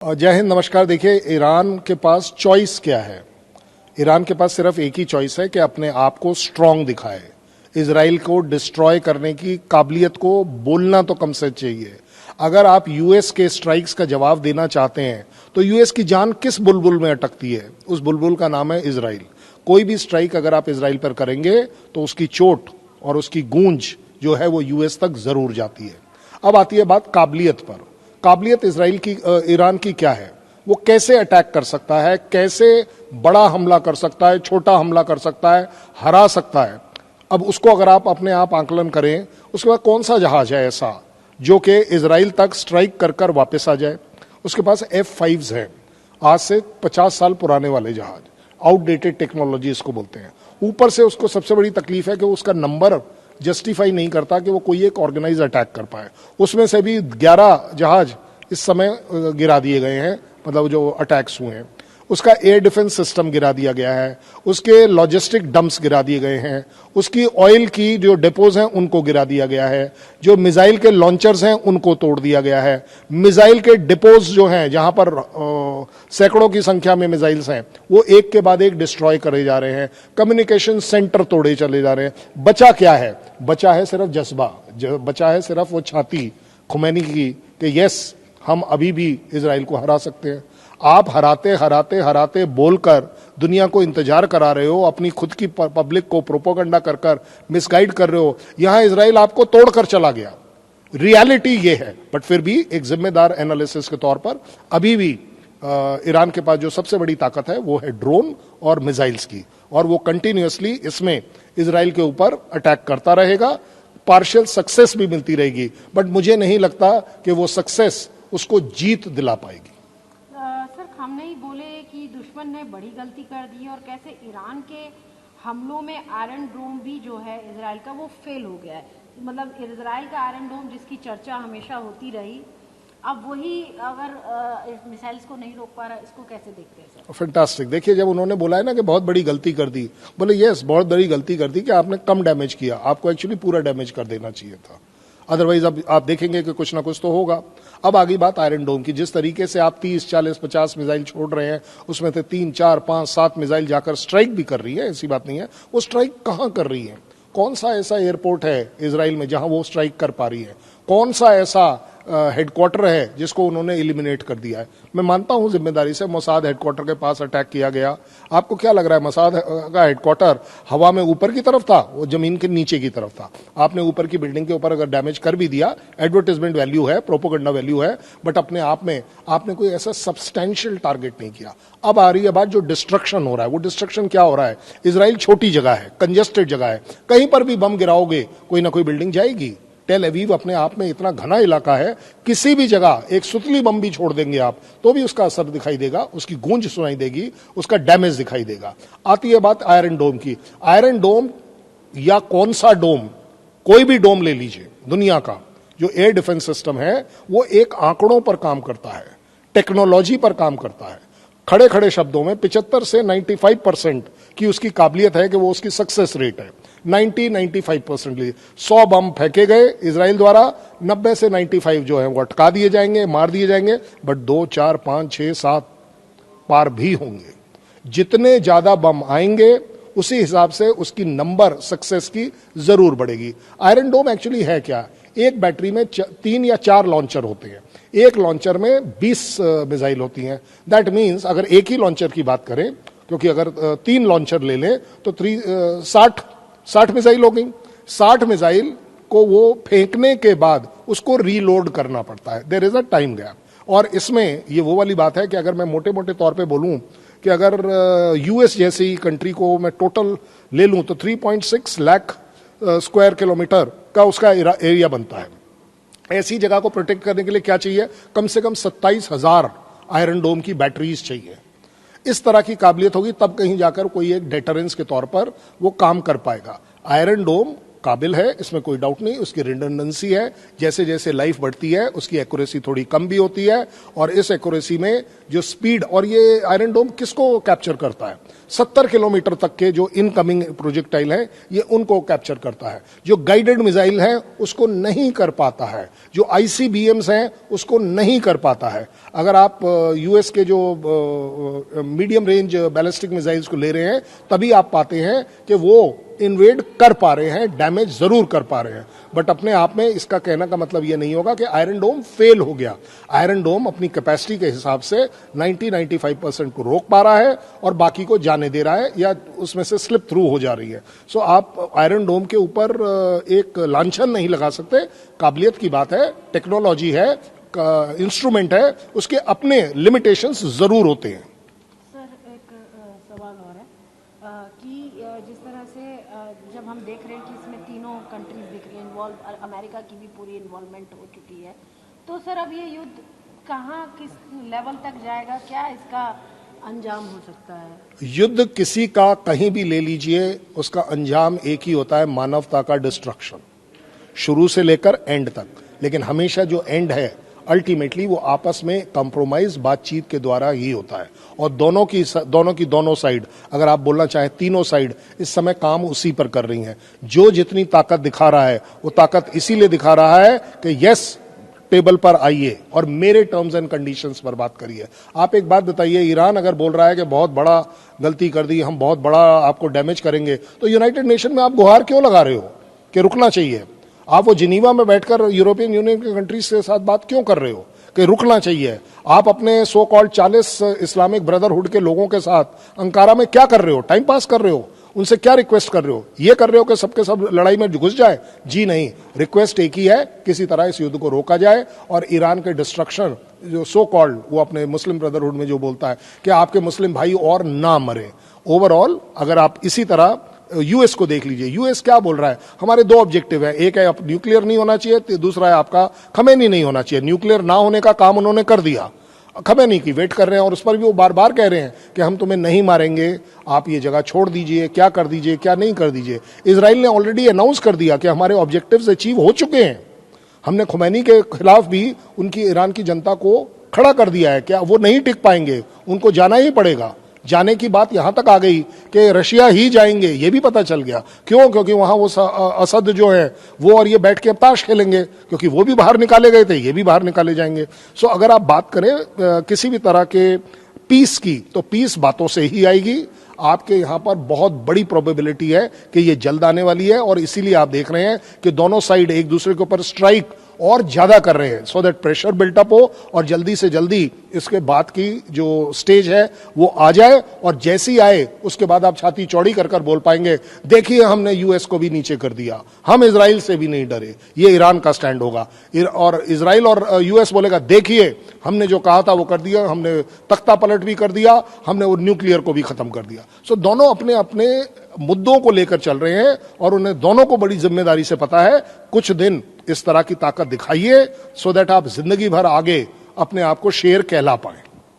जय हिंद, नमस्कार। देखिए, ईरान के पास चॉइस क्या है? ईरान के पास सिर्फ एक ही चॉइस है कि अपने आप को स्ट्रांग दिखाए। इजराइल को डिस्ट्रॉय करने की काबिलियत को बोलना तो कम से चाहिए। अगर आप यूएस के स्ट्राइक्स का जवाब देना चाहते हैं तो यूएस की जान किस बुलबुल में अटकती है? उस बुलबुल का नाम है इजराइल। कोई भी स्ट्राइक अगर आप इजराइल पर करेंगे तो उसकी चोट और उसकी गूंज जो है वो यूएस तक जरूर जाती है। अब आती है बात काबिलियत पर। काबिलियत ईरान की क्या है? वो कैसे अटैक कर सकता है, कैसे बड़ा हमला कर सकता है, छोटा हमला कर सकता है, हरा सकता है। अब उसको अगर आप अपने आप आकलन करें, उसके बाद कौन सा जहाज है ऐसा जो कि इजराइल तक स्ट्राइक कर कर वापस आ जाए? उसके पास F-5s है, आज से 50 साल पुराने वाले जहाज, आउटडेटेड टेक्नोलॉजी इसको बोलते हैं। ऊपर से उसको सबसे बड़ी तकलीफ है कि उसका नंबर जस्टिफाई नहीं करता कि वो कोई एक ऑर्गेनाइज अटैक कर पाए। उसमें से भी 11 जहाज इस समय गिरा दिए गए हैं, मतलब जो अटैक्स हुए हैं। उसका एयर डिफेंस सिस्टम गिरा दिया गया है, उसके लॉजिस्टिक डंप्स गिरा दिए गए हैं, उसकी ऑयल की जो डिपोज हैं उनको गिरा दिया गया है, जो मिसाइल के लॉन्चर्स हैं उनको तोड़ दिया गया है, मिसाइल के डिपोज जो हैं जहां पर सैकड़ों की संख्या में मिसाइल्स हैं वो एक के बाद एक डिस्ट्रॉय करे जा रहे हैं, कम्युनिकेशन सेंटर तोड़े चले जा रहे हैं। बचा क्या है? बचा है सिर्फ जज्बा, बचा है सिर्फ वो छाती खुमैनी की कि यस, हम अभी भी इजराइल को हरा सकते हैं। आप हराते हराते हराते बोलकर दुनिया को इंतजार करा रहे हो, अपनी खुद की पब्लिक को प्रोपोगंडा कर कर मिसगाइड कर रहे हो। यहां इजराइल आपको तोड़कर चला गया, रियलिटी ये है। बट फिर भी एक जिम्मेदार एनालिसिस के तौर पर अभी भी ईरान के पास जो सबसे बड़ी ताकत है वो है ड्रोन और मिसाइल्स की, और वो कंटिन्यूअसली इसमें इजराइल के ऊपर अटैक करता रहेगा। पार्शियल सक्सेस भी मिलती रहेगी, बट मुझे नहीं लगता कि वो सक्सेस उसको जीत दिला पाएगी। सर, खामनेई बोले कि दुश्मन ने बड़ी गलती कर दी और कैसे ईरान के हमलों में आयरन डोम भी जो है इजराइल का वो फेल हो गया है। मतलब इजराइल का आयरन डोम जिसकी चर्चा हमेशा होती रही, अब वही अगर इस मिसाइल्स को नहीं रोक पा रहा, इसको कैसे देखते हैं सर? फैंटास्टिक। देखिए, जब उन्होंने बोला है ना कि बहुत बड़ी गलती कर दी, बोले यस, बहुत बड़ी गलती कर दी कि आपने कम डैमेज किया, आपको एक्चुअली पूरा डैमेज कर देना चाहिए था। अदरवाइज अब आप देखेंगे कि कुछ ना कुछ तो होगा। अब आगे बात आयरन डोम की। जिस तरीके से आप 30, 40, 50 मिसाइल छोड़ रहे हैं, उसमें से 3, 4, 5, 7 मिसाइल जाकर स्ट्राइक भी कर रही है, ऐसी बात नहीं है। वो स्ट्राइक कहां कर रही है? कौन सा ऐसा एयरपोर्ट है इजराइल में जहां वो स्ट्राइक कर पा रही है? कौन सा ऐसा हेडक्वार्टर है जिसको उन्होंने एलिमिनेट कर दिया है? मैं मानता हूं जिम्मेदारी से मोसाद हेडक्वार्टर के पास अटैक किया गया। आपको क्या लग रहा है मोसाद का हेडक्वार्टर हवा में ऊपर की तरफ था, वो जमीन के नीचे की तरफ था? आपने ऊपर की बिल्डिंग के ऊपर अगर डैमेज कर भी दिया, एडवर्टाइजमेंट वैल्यू है, प्रोपोगंडा वैल्यू है, बट अपने आप में आपने कोई ऐसा सब्सटैंशियल टारगेट नहीं किया। अब आ रही है बात जो डिस्ट्रक्शन हो रहा है। वो डिस्ट्रक्शन क्या हो रहा है? इजराइल छोटी जगह है, कंजेस्टेड जगह है, कहीं पर भी बम गिराओगे कोई ना कोई बिल्डिंग जाएगी। टेल अवीव अपने आप में इतना घना इलाका है, किसी भी जगह एक सुतली बम भी छोड़ देंगे आप तो भी उसका असर दिखाई देगा, उसकी गूंज सुनाई देगी, उसका डैमेज दिखाई देगा। आती है बात आयरन डोम की। आयरन डोम या कौन सा डोम, कोई भी डोम ले लीजिए दुनिया का, जो एयर डिफेंस सिस्टम है वो एक आंकड़ों पर काम करता है, टेक्नोलॉजी पर काम करता है। खड़े खड़े शब्दों में 75 से 95% की उसकी काबिलियत है कि वो उसकी सक्सेस रेट है। 90-95% लिए 100 बम फेंके गए इजराइल द्वारा, 90 से 95 जो है वो अटका दिए जाएंगे, मार दिए जाएंगे, बट 2, 4, 5, 6, 7 पार भी होंगे। जितने ज्यादा बम आएंगे उसी हिसाब से उसकी नंबर सक्सेस की जरूर बढ़ेगी। आयरन डोम एक्चुअली है क्या? एक बैटरी में 3 या 4 लॉन्चर होते हैं, एक लॉन्चर में 20 मिसाइल होती हैं। दैट मीन्स अगर एक ही लॉन्चर की बात करें, क्योंकि अगर 3 लॉन्चर ले लें तो 60 मिसाइल हो गई। 60 मिसाइल को वो फेंकने के बाद उसको रीलोड करना पड़ता है, there is a time gap. और इसमें ये वो वाली बात है कि अगर मैं मोटे मोटे तौर पे बोलूं कि अगर यूएस जैसी कंट्री को मैं टोटल ले लूं तो 3.6 लाख स्क्वायर किलोमीटर का उसका एरिया बनता है। ऐसी जगह को प्रोटेक्ट करने के लिए क्या चाहिए? कम से कम 27,000 आयरन डोम की बैटरीज चाहिए। इस तरह की काबिलियत होगी तब कहीं जाकर कोई एक डेटरेंस के तौर पर वो काम कर पाएगा। आयरन डोम काबिल है, इसमें कोई डाउट नहीं, उसकी रिडंडेंसी है, जैसे जैसे लाइफ बढ़ती है उसकी एक्यूरेसी थोड़ी कम भी होती है, और इस एक्यूरेसी में जो स्पीड, और ये आयरन डोम किसको कैप्चर करता है, 70 किलोमीटर तक के जो इनकमिंग प्रोजेक्टाइल हैं ये उनको कैप्चर करता है, जो गाइडेड मिसाइल हैं उसको नहीं कर पाता है, जो आईसीबीएम्स हैं उसको नहीं कर पाता है। अगर आप यूएस के जो मीडियम रेंज बैलिस्टिक मिसाइल्स को ले रहे हैं तभी आप पाते हैं कि वो इन्वेड कर पा रहे हैं, डैमेज जरूर कर पा रहे हैं, बट अपने आप में इसका कहने का मतलब यह नहीं होगा कि आयरन डोम फेल हो गया। आयरन डोम अपनी कैपेसिटी के हिसाब से 90-95% को रोक पा रहा है और बाकी को जाने दे रहा है या उसमें से स्लिप थ्रू हो जा रही है। सो आप आयरन डोम के ऊपर एक लांछन नहीं लगा सकते, काबिलियत की बात है, टेक्नोलॉजी है, इंस्ट्रूमेंट है, उसके अपने लिमिटेशंस जरूर होते हैं। सर एक सवाल और है कि जिस तरह से जब हम देख रहे हैं कि इसमें तीनों कंट्रीज दिख रही हैं इन्वॉल्व, अमेरिका की भी पूरी इन्वॉल्वमेंट हो चुकी है, तो सर अब ये युद्ध कहाँ किस लेवल तक जाएगा, क्या इसका अंजाम हो सकता है? युद्ध किसी का कहीं भी ले लीजिए, उसका अंजाम एक ही होता है, मानवता का डिस्ट्रक्शन, शुरू से लेकर एंड तक। लेकिन हमेशा जो एंड है अल्टीमेटली वो आपस में कंप्रोमाइज, बातचीत के द्वारा ही होता है, और दोनों साइड, अगर आप बोलना चाहें तीनों साइड इस समय काम उसी पर कर रही हैं। जो जितनी ताकत दिखा रहा है वो ताकत इसीलिए दिखा रहा है कि यस, टेबल पर आइए और मेरे टर्म्स एंड कंडीशंस पर बात करिए। आप एक बात बताइए, ईरान अगर बोल रहा है कि बहुत बड़ा गलती कर दी, हम बहुत बड़ा आपको डैमेज करेंगे, तो यूनाइटेड नेशन में आप गुहार क्यों लगा रहे हो कि रुकना चाहिए? आप वो जिनीवा में बैठकर यूरोपियन यूनियन के कंट्रीज के साथ बात क्यों कर रहे हो कि रुकना चाहिए? आप अपने सो कॉल्ड 40 इस्लामिक ब्रदरहुड के लोगों के साथ अंकारा में क्या कर रहे हो? टाइम पास कर रहे हो? उनसे क्या रिक्वेस्ट कर रहे हो? ये कर रहे हो कि सबके सब लड़ाई में घुस जाए? जी नहीं, रिक्वेस्ट एक ही है, किसी तरह इस युद्ध को रोका जाए और ईरान के डिस्ट्रक्शन, जो सो कॉल्ड, वो अपने मुस्लिम ब्रदरहुड में जो बोलता है कि आपके मुस्लिम भाई और ना मरे। ओवरऑल अगर आप इसी तरह यूएस को देख लीजिए, यूएस क्या बोल रहा है, हमारे दो ऑब्जेक्टिव है, एक है न्यूक्लियर नहीं होना चाहिए, दूसरा है आपका खमेनी नहीं होना चाहिए। न्यूक्लियर ना होने का काम उन्होंने कर दिया, खमेनी की वेट कर रहे हैं, और उस पर भी वो बार बार कह रहे हैं कि हम तुम्हें नहीं मारेंगे, आप ये जगह छोड़ दीजिए, क्या कर दीजिए क्या नहीं कर दीजिए। इजराइल ने ऑलरेडी अनाउंस कर दिया कि हमारे ऑब्जेक्टिव्स अचीव हो चुके हैं, हमने खुमैनी के खिलाफ भी उनकी ईरान की जनता को खड़ा कर दिया है, क्या वो नहीं टिक पाएंगे, उनको जाना ही पड़ेगा। जाने की बात यहां तक आ गई कि रशिया ही जाएंगे, ये भी पता चल गया। क्यों? क्योंकि वहां वो असद जो है वो और ये बैठ के ताश खेलेंगे, क्योंकि वो भी बाहर निकाले गए थे, ये भी बाहर निकाले जाएंगे। सो अगर आप बात करें किसी भी तरह के पीस की, तो पीस बातों से ही आएगी। आपके यहां पर बहुत बड़ी प्रोबेबिलिटी है कि ये जल्द आने वाली है, और इसीलिए आप देख रहे हैं कि दोनों साइड एक दूसरे के ऊपर स्ट्राइक और ज्यादा कर रहे हैं, सो दैट प्रेशर बिल्टअप हो और जल्दी से जल्दी इसके बाद की जो स्टेज है वो आ जाए, और जैसी आए उसके बाद आप छाती चौड़ी कर कर बोल पाएंगे, देखिए हमने यूएस को भी नीचे कर दिया, हम इजराइल से भी नहीं डरे। ये ईरान का स्टैंड होगा, और इजराइल और यूएस बोलेगा, देखिए हमने जो कहा था वो कर दिया, हमने तख्ता पलट भी कर दिया, हमने वो न्यूक्लियर को भी खत्म कर दिया। सो दोनों अपने अपने मुद्दों को लेकर चल रहे हैं, और उन्हें दोनों को बड़ी जिम्मेदारी से पता है, कुछ दिन इस तरह की ताकत दिखाइए सो दैट आप जिंदगी भर आगे अपने आप को शेर कहला पाएं।